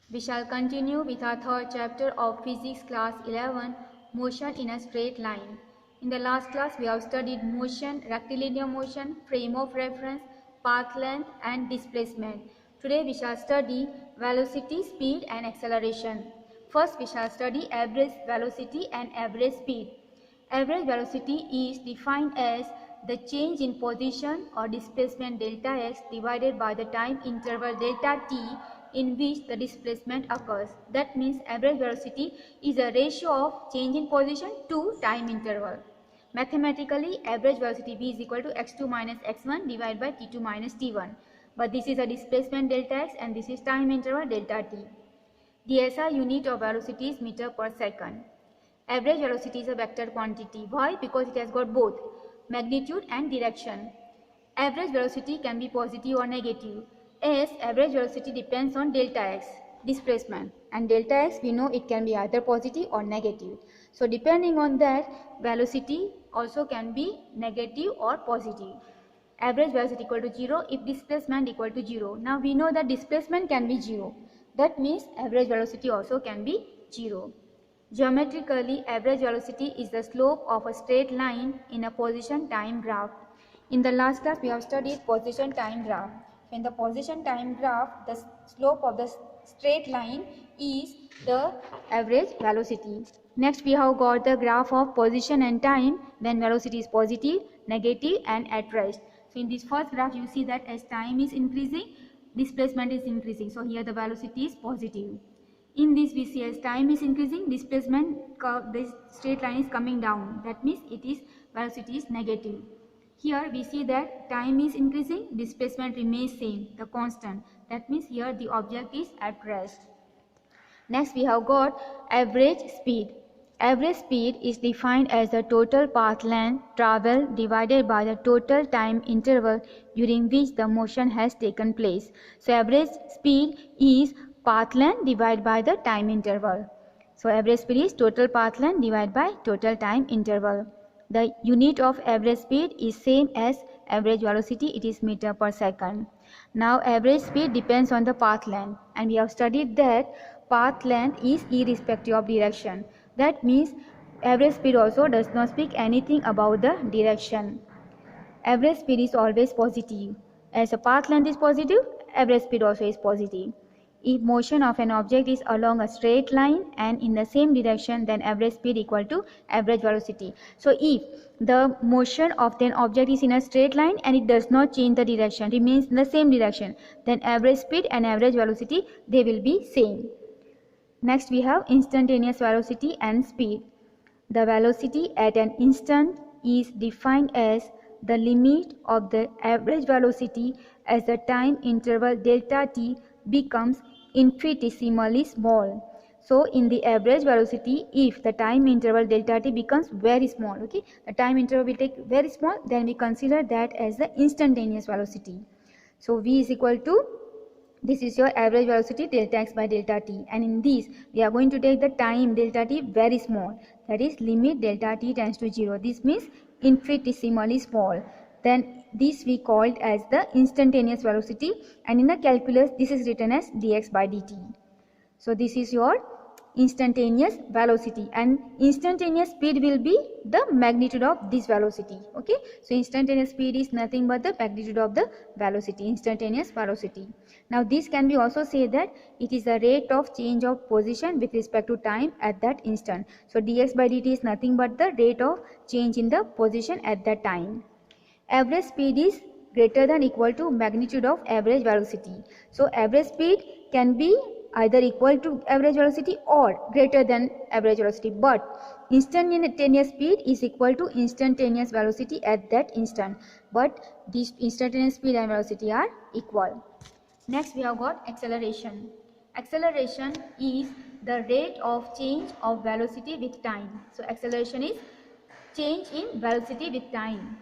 We shall continue with our third chapter of Physics class 11, Motion in a Straight Line. In the last class, we have studied motion, rectilinear motion, frame of reference, path length and displacement. Today we shall study velocity, speed and acceleration. First we shall study average velocity and average speed. Average velocity is defined as the change in position or displacement delta x divided by the time interval delta t in which the displacement occurs. That means average velocity is a ratio of change in position to time interval. Mathematically, average velocity v is equal to x2 minus x1 divided by t2 minus t1. But this is a displacement delta x and this is time interval delta t. The SI unit of velocity is meter per second. Average velocity is a vector quantity. Why? Because it has got both magnitude and direction. Average velocity can be positive or negative. As average velocity depends on delta x, displacement, and delta x we know it can be either positive or negative. So depending on that, velocity also can be negative or positive. Average velocity equal to 0 if displacement equal to 0. Now we know that displacement can be 0. That means average velocity also can be 0. Geometrically, average velocity is the slope of a straight line in a position time graph. In the last class, we have studied position time graph. In the position time graph, the slope of the straight line is the average velocity. Next, we have got the graph of position and time when velocity is positive, negative and at rest. So in this first graph, you see that as time is increasing, displacement is increasing. So here the velocity is positive. In this we see as time is increasing, displacement curve, this straight line is coming down. That means velocity is negative. Here we see that time is increasing, displacement remains same, the constant. That means here the object is at rest. Next we have got average speed. Average speed is defined as the total path length traveled divided by the total time interval during which the motion has taken place. So average speed is path length divided by the time interval. So average speed is total path length divided by total time interval. The unit of average speed is same as average velocity, it is meter per second. Now average speed depends on the path length and we have studied that path length is irrespective of direction. That means average speed also does not speak anything about the direction. Average speed is always positive. As a path length is positive, average speed also is positive. If motion of an object is along a straight line and in the same direction, then average speed equal to average velocity. So if the motion of an object is in a straight line and it does not change the direction, remains in the same direction, then average speed and average velocity, they will be same. Next we have instantaneous velocity and speed. The velocity at an instant is defined as the limit of the average velocity as the time interval delta t becomes infinitesimally small. So in the average velocity, if the time interval delta t becomes very small, okay, the time interval will take very small, then we consider that as the instantaneous velocity. So v is equal to, this is your average velocity delta x by delta t, and in this we are going to take the time delta t very small, that is limit delta t tends to 0. This means infinitesimally small. Then this we called as the instantaneous velocity, and in the calculus this is written as dx by dt. So this is your instantaneous velocity, and instantaneous speed will be the magnitude of this velocity. Okay, so instantaneous speed is nothing but the magnitude of the velocity, instantaneous velocity. Now this can be also say that it is the rate of change of position with respect to time at that instant. So dx by dt is nothing but the rate of change in the position at that time. Average speed is greater than equal to magnitude of average velocity. So average speed can be either equal to average velocity or greater than average velocity, but instantaneous speed is equal to instantaneous velocity at that instant, but these instantaneous speed and velocity are equal. Next we have got acceleration. Acceleration is the rate of change of velocity with time. So acceleration is change in velocity with time.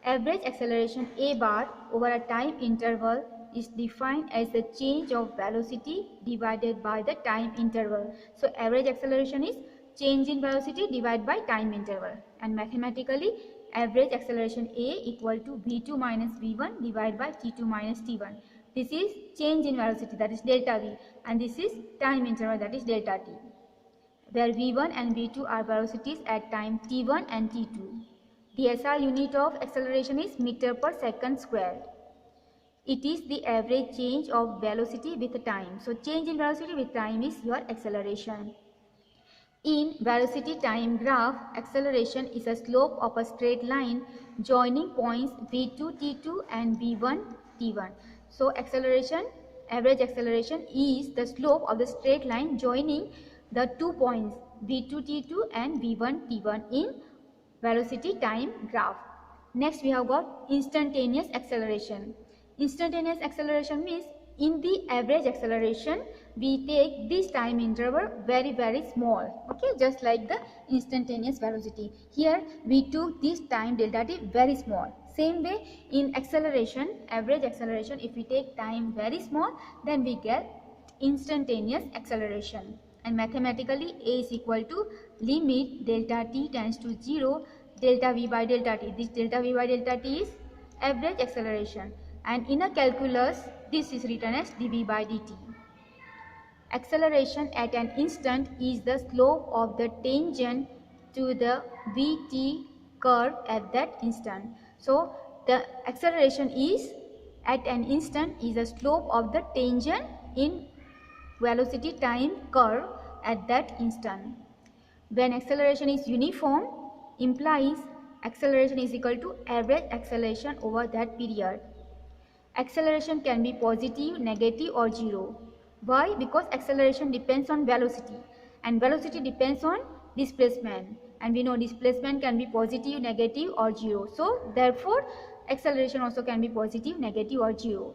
Average acceleration a bar over a time interval is defined as the change of velocity divided by the time interval. So average acceleration is change in velocity divided by time interval, and mathematically average acceleration a equal to v2 minus v1 divided by t2 minus t1. This is change in velocity, that is delta v, and this is time interval, that is delta t, where v1 and v2 are velocities at time t1 and t2. The SI unit of acceleration is meter per second squared. It is the average change of velocity with time. So change in velocity with time is your acceleration. In velocity time graph, acceleration is a slope of a straight line joining points v2 t2 and v1 t1. So acceleration, average acceleration is the slope of the straight line joining the 2 points v2 t2 and v1 t1 in velocity time graph. Next we have got instantaneous acceleration. Instantaneous acceleration means in the average acceleration we take this time interval very small, okay, just like the instantaneous velocity. Here we took this time delta t very small. Same way in acceleration, average acceleration, if we take time very small, then we get instantaneous acceleration. And mathematically A is equal to limit delta t tends to 0 delta v by delta t. This delta v by delta t is average acceleration, and in a calculus this is written as dv by dt. Acceleration at an instant is the slope of the tangent to the vt curve at that instant. So the acceleration is at an instant is the slope of the tangent in velocity time curve at that instant. When acceleration is uniform, implies acceleration is equal to average acceleration over that period. Acceleration can be positive, negative or 0. Why? Because acceleration depends on velocity and velocity depends on displacement, and we know displacement can be positive, negative or 0. So therefore acceleration also can be positive, negative or 0.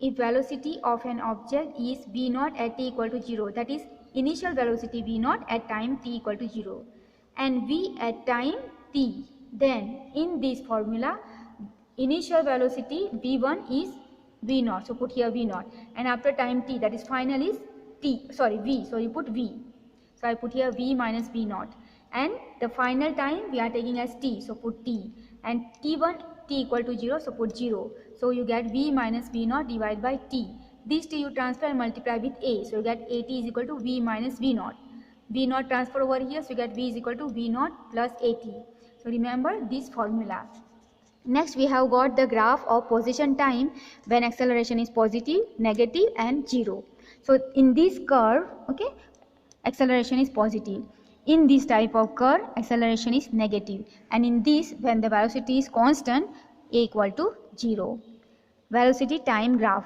If velocity of an object is v0 at t equal to 0, that is initial velocity v0 at time t equal to 0 and v at time t, then in this formula initial velocity v1 is v0, so put here v0, and after time t, that is final is v, so you put v, so I put here v minus v0, and the final time we are taking as t, so put t, and t1 t equal to 0, so put 0, so you get v minus v0 divided by t. This t you transfer and multiply with a, so you get at is equal to v minus v0. v0 transfer over here, so you get v is equal to v0 plus at. So remember this formula. Next we have got the graph of position time when acceleration is positive, negative and 0. So in this curve, okay, acceleration is positive. In this type of curve, acceleration is negative, and in this, when the velocity is constant, a equal to 0. Velocity time graph.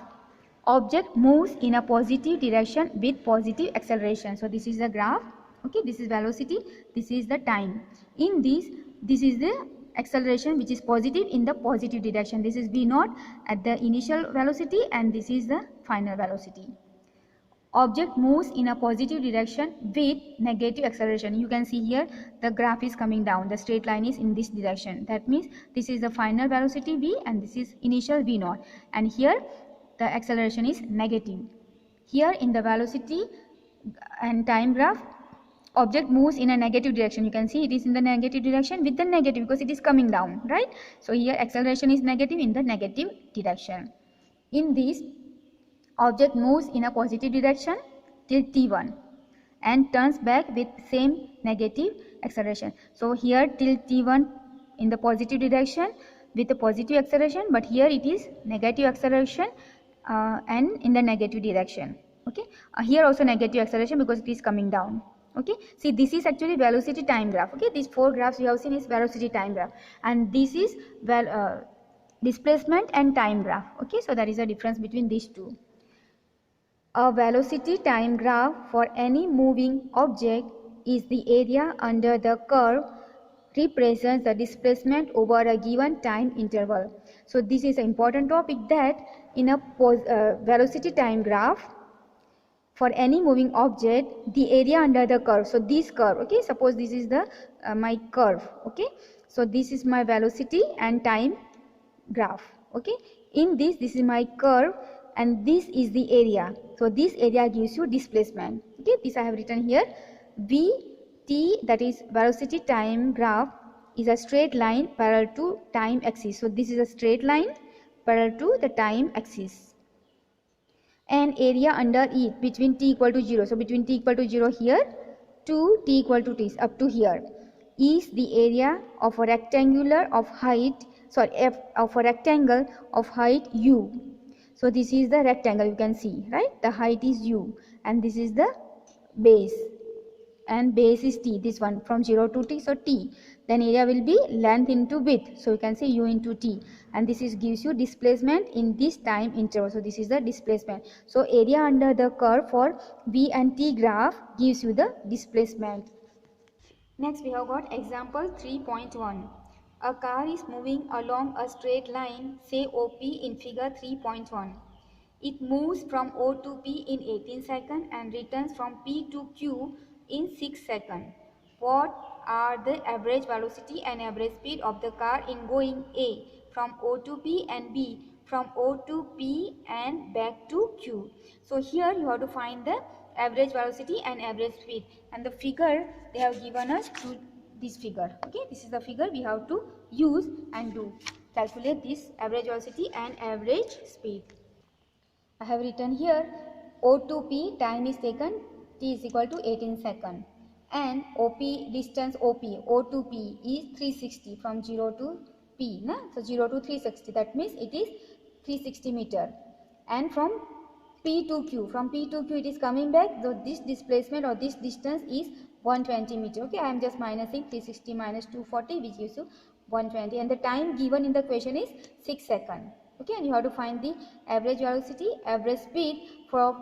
Object moves in a positive direction with positive acceleration. So this is the graph, okay, this is velocity, this is the time. In this is the acceleration which is positive in the positive direction. This is v0 at the initial velocity and this is the final velocity. Object moves in a positive direction with negative acceleration. You can see here the graph is coming down, the straight line is in this direction. That means this is the final velocity v and this is initial v0, and here the acceleration is negative. Here in the velocity and time graph, object moves in a negative direction. You can see it is in the negative direction with the negative because it is coming down, right? So here acceleration is negative in the negative direction. In this, object moves in a positive direction till t1 and turns back with same negative acceleration. So here till t1 in the positive direction with the positive acceleration, but here it is negative acceleration and in the negative direction, okay. Here also negative acceleration because it is coming down, okay. See, this is actually velocity time graph, okay. These four graphs you have seen is velocity time graph, and this is displacement and time graph, okay. So that is the difference between these two. A velocity time graph for any moving object is the area under the curve represents the displacement over a given time interval. So this is an important topic, that in a velocity time graph for any moving object, the area under the curve, so this curve, okay, suppose this is the my curve, okay, so this is my velocity and time graph, okay. In this is my curve and this is the area, so this area gives you displacement, okay. This I have written here, vt, that is velocity time graph, is a straight line parallel to time axis. So this is a straight line parallel to the time axis. and area under it between t equal to 0. So between t equal to 0 here to t equal to t up to here is the area of a rectangular of height, of a rectangle of height u. So this is the rectangle, you can see, right? The height is u and this is the base, and base is t, this one from 0 to t, so t, then area will be length into width, so you can say u into t, and this is gives you displacement in this time interval. So this is the displacement. So area under the curve for v and t graph gives you the displacement. Next we have got example 3.1. A car is moving along a straight line, say OP in figure 3.1. It moves from O to P in 18 seconds and returns from P to Q in 6 seconds. What are the average velocity and average speed of the car in going A from O to P and B from O to P and back to Q? So here you have to find the average velocity and average speed, and the figure they have given us to this figure. Okay, this is the figure we have to use and do calculate this average velocity and average speed. I have written here O to P time is taken, t is equal to 18 seconds, and OP distance O to P is 360 from 0 to P, na? So 0 to 360, that means it is 360 meter, and from P to Q, from P to Q it is coming back, so this displacement or this distance is 120 meter. Okay, I am just minusing 360 minus 240, which gives you 120, and the time given in the question is 6 seconds. Okay, and you have to find the average velocity, average speed for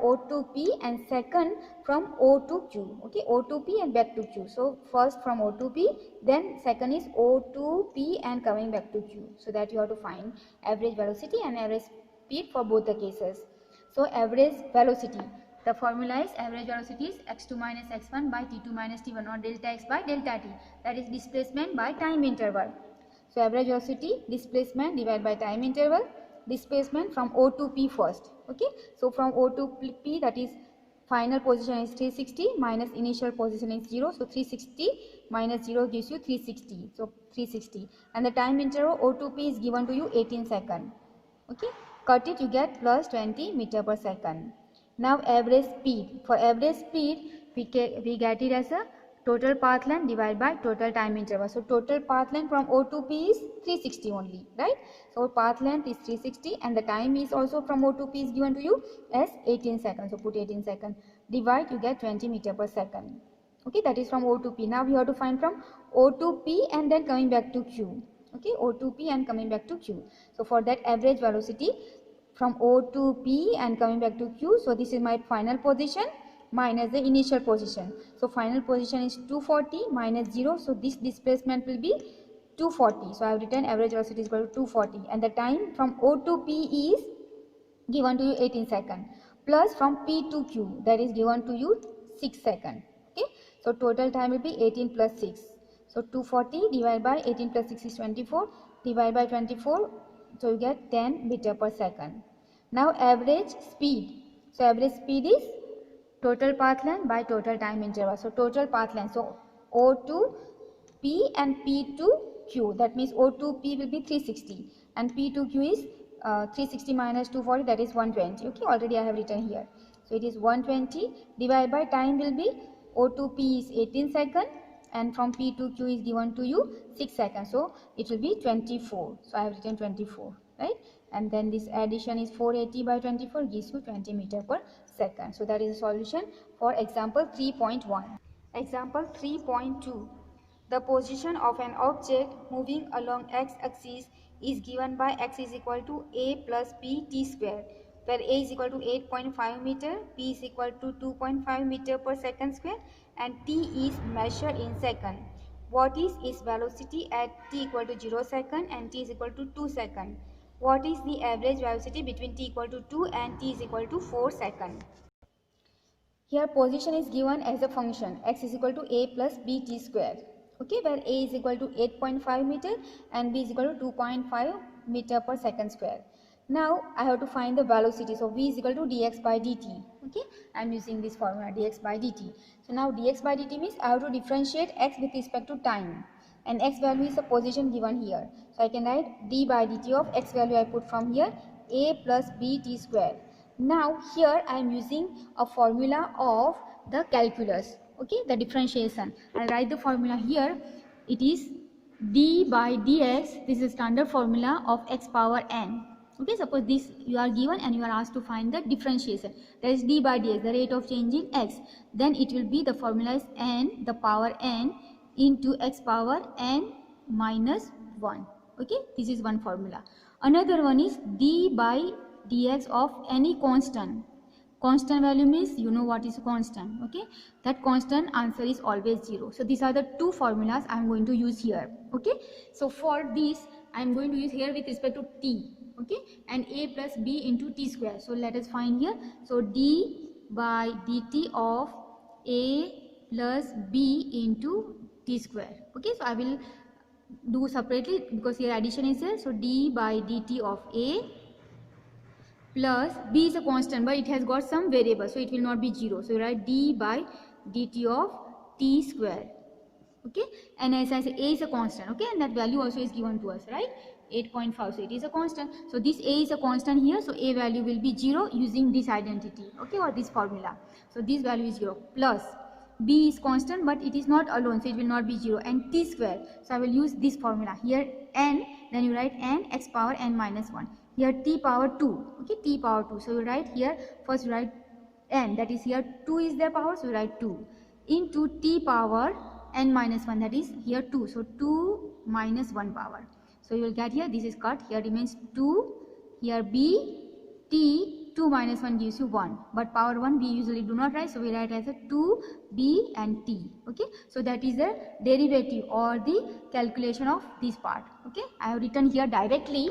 O to P, and second from O to Q. Okay, O to P and back to Q. So first from O to P, then second is O to P and coming back to Q. So that you have to find average velocity and average speed for both the cases. So average velocity, the formula is average velocity is x2 minus x1 by t2 minus t1, or delta x by delta t, that is displacement by time interval. So average velocity, displacement divided by time interval, displacement from O to P first. Okay, so from O to P, that is final position is 360 minus initial position is 0, so 360 minus 0 gives you 360, so 360, and the time interval O to P is given to you 18 seconds. Okay, cut it, you get plus 20 meter per second. Now average speed, for average speed we get it as a total path length divided by total time interval. So total path length from O to P is 360 only, right? So path length is 360 and the time is also from O to P is given to you as 18 seconds. So put 18 seconds, divide, you get 20 meter per second. Okay, that is from O to P. Now we have to find from O to P and then coming back to Q. Okay, O to P and coming back to Q. So for that average velocity from O to P and coming back to Q, so this is my final position minus the initial position. So final position is 240 minus 0, so this displacement will be 240. So I have written average velocity is equal to 240, and the time from O to P is given to you 18 seconds, plus from P to Q, that is given to you 6 seconds. Okay, so total time will be 18 plus 6. So 240 divided by 18 plus 6 is 24, divided by 24, so you get 10 meter per second. Now average speed, so average speed is total path length by total time interval. So total path length, so O to P and P to Q, that means O to P will be 360 and P to Q is 360 minus 240, that is 120. Okay, already I have written here. So it is 120 divided by time will be O to P is 18 seconds and from P to Q is given to you 6 seconds. So it will be 24. So I have written 24, right? And then this addition is 480 by 24 gives you 20 meter per second. So that is a solution for example 3.1. Example 3.2. The position of an object moving along x-axis is given by x is equal to a plus b t square, where a is equal to 8.5 meter, p is equal to 2.5 meter per second square, and t is measured in second. What is its velocity at t equal to 0 second and t is equal to 2 second? What is the average velocity between t equal to 2 and t is equal to 4 second? Here position is given as a function x is equal to a plus b t square. Okay, where a is equal to 8.5 meter and b is equal to 2.5 meter per second square. Now I have to find the velocity. So v is equal to dx by dt. Okay, I am using this formula dx by dt. So now dx by dt means I have to differentiate x with respect to time, and x value is the position given here. So I can write d by dt of x value I put from here a plus b t square. Now here I am using a formula of the calculus, okay, the differentiation. I'll write the formula here. It is d by dx. This is standard formula of x power n. Okay, suppose this you are given and you are asked to find the differentiation. That is d by dx, the rate of change in x. Then it will be, the formula is n, the power n, into x power n minus 1. Okay, this is one formula. Another one is d by dx of any constant. Constant value means you know what is constant. Okay, that constant answer is always 0. So these are the two formulas I am going to use here. Okay, so for this I am going to use here with respect to t. Okay, and a plus b into t square. So let us find here. So d by dt of a plus b into t square. Okay, so I will do separately because here addition is there. So d by dt of a plus b is a constant but it has got some variable, so it will not be 0. So you write d by dt of t square. Okay, and as I say, a is a constant. Okay, and that value also is given to us, right? 8.5. So it is a constant. So this a is a constant here. So a value will be 0 using this identity. Okay, or this formula. So this value is 0. Plus b is constant but it is not alone, so it will not be 0, and t square. So I will use this formula here, n, then you write n x power n minus 1. Here t power 2. Okay, t power 2. So you write here, first you write n, that is here 2 is their power, so you write 2 into t power n minus 1, that is here 2. So 2 minus 1 power. So you will get here, this is cut, here remains 2, here b, t, 2 minus 1 gives you 1, but power 1 we usually do not write, so we write as a 2 b and t. Okay, so that is the derivative or the calculation of this part. Okay, I have written here directly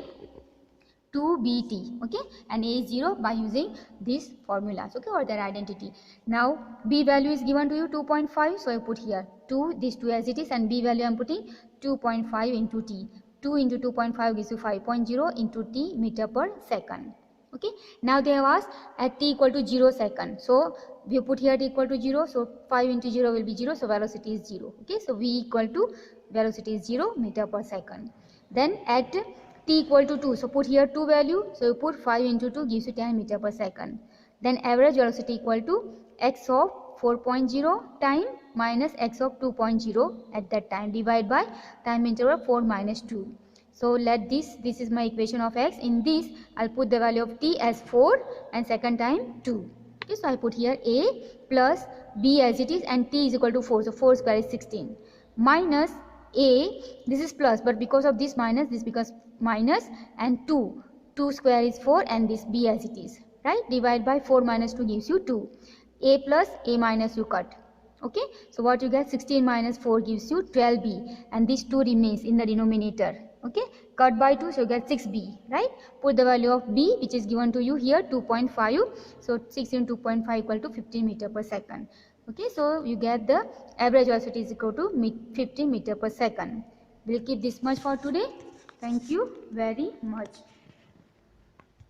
2bt. Okay, and a is 0 by using these formulas. Okay, or their identity. Now b value is given to you 2.5, so I put here 2, this 2 as it is, and b value I am putting 2.5 into t. 2 into 2.5 gives you 5.0 into t meter per second. Okay, now they have asked at t equal to 0 second. So we put here t equal to 0. So 5 into 0 will be 0. So velocity is 0. Okay, so v equal to velocity is 0 meter per second. Then at t equal to 2. So put here 2 value. So you put 5 into 2 gives you 10 meter per second. Then average velocity equal to x of 4.0 time minus x of 2.0 at that time, divide by time interval 4 minus 2. So let this is my equation of x. In this I'll put the value of t as 4 and second time 2. Okay, so I put here a plus b as it is, and t is equal to 4. So 4 square is 16 minus a, this is plus, but because of this minus, this becomes minus, and 2 square is 4, and this b as it is, right? Divide by 4 minus 2 gives you 2. A plus a minus you cut. Okay, so what you get, 16 minus 4 gives you 12b, and this 2 remains in the denominator. Okay, cut by 2, so you get 6b, right? Put the value of b, which is given to you here, 2.5. So 6 into 2.5 equal to 15 meter per second. Okay, so you get the average velocity is equal to 15 meter per second. We'll keep this much for today. Thank you very much.